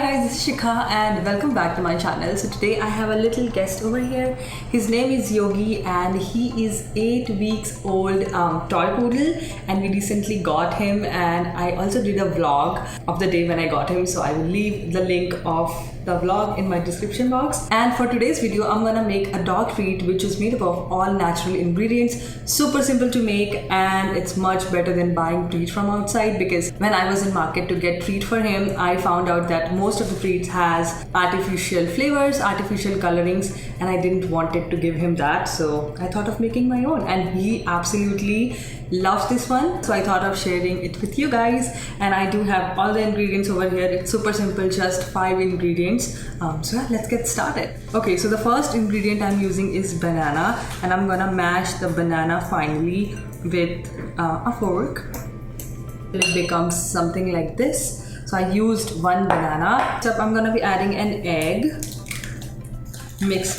guys, this is Shikha and welcome back to my channel. So today I have a little guest over here. His name is Yogi and he is 8 weeks old toy poodle, and we recently got him, and I also did a vlog of the day when I got him, so I will leave the link of the vlog in my description box. And for today's video I'm gonna make a dog treat which is made up of all natural ingredients, super simple to make, and it's much better than buying treat from outside, because when I was in market to get treat for him I found out that most of the treats has artificial flavors, artificial colorings, and I didn't want it to give him that, so I thought of making my own, and he absolutely loves this one, so I thought of sharing it with you guys. And I do have all the ingredients over here. It's super simple, just 5 ingredients. So yeah, let's get started. Okay, so the first ingredient I'm using is banana, and I'm gonna mash the banana finely with a fork. It becomes something like this. So I used 1 banana. So I'm gonna be adding an egg. Mix.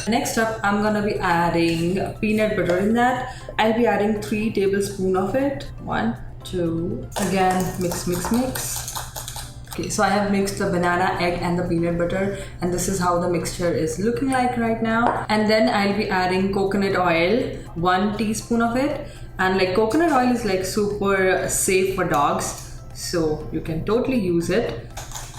Next up I'm gonna be adding peanut butter in that. I'll be adding 3 tablespoons of it. 1, 2. Again, mix. Okay, so I have mixed the banana, egg and the peanut butter, and this is how the mixture is looking like right now. And then I'll be adding coconut oil, 1 teaspoon of it. And like coconut oil is like super safe for dogs, so you can totally use it.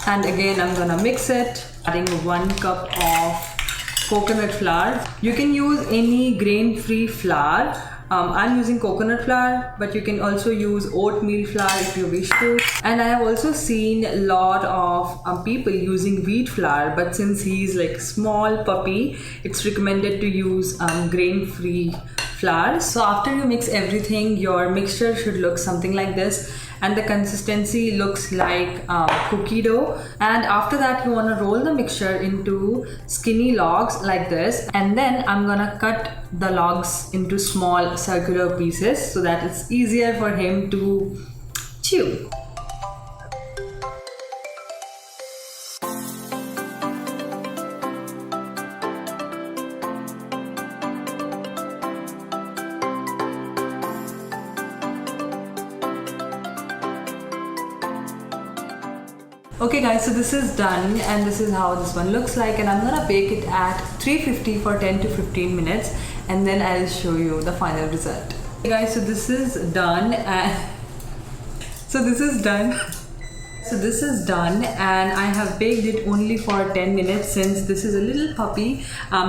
And again I'm gonna mix it, adding 1 cup of coconut flour. You can use any grain-free flour. I'm using coconut flour, but you can also use oatmeal flour if you wish to. And I have also seen a lot of people using wheat flour, but since he's like small puppy, it's recommended to use grain-free flour. So after you mix everything, your mixture should look something like this, and the consistency looks like cookie dough. And after that you want to roll the mixture into skinny logs like this, and then I'm gonna cut the logs into small circular pieces so that it's easier for him to chew. Okay guys, so this is done, and this is how this one looks like, and I'm gonna bake it at 350 for 10 to 15 minutes, and then I'll show you the final result. Okay guys, so this is done, and this is done, and I have baked it only for 10 minutes since this is a little puppy.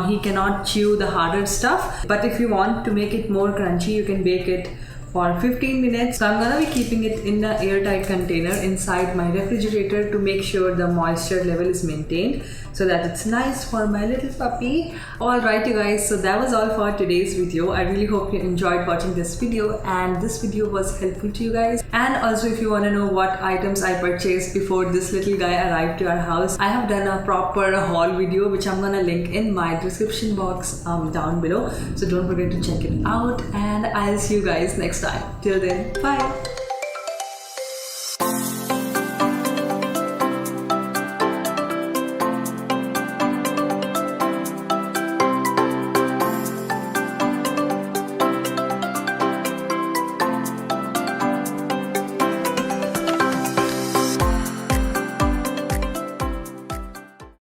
He cannot chew the harder stuff, but if you want to make it more crunchy you can bake it for 15 minutes. So I'm gonna be keeping it in an airtight container inside my refrigerator to make sure the moisture level is maintained, so that it's nice for my little puppy. Alright you guys, so that was all for today's video. I really hope you enjoyed watching this video and this video was helpful to you guys. And also if you want to know what items I purchased before this little guy arrived to our house, I have done a proper haul video which I'm gonna link in my description box down below, so don't forget to check it out, and I'll see you guys next time. Till then, bye.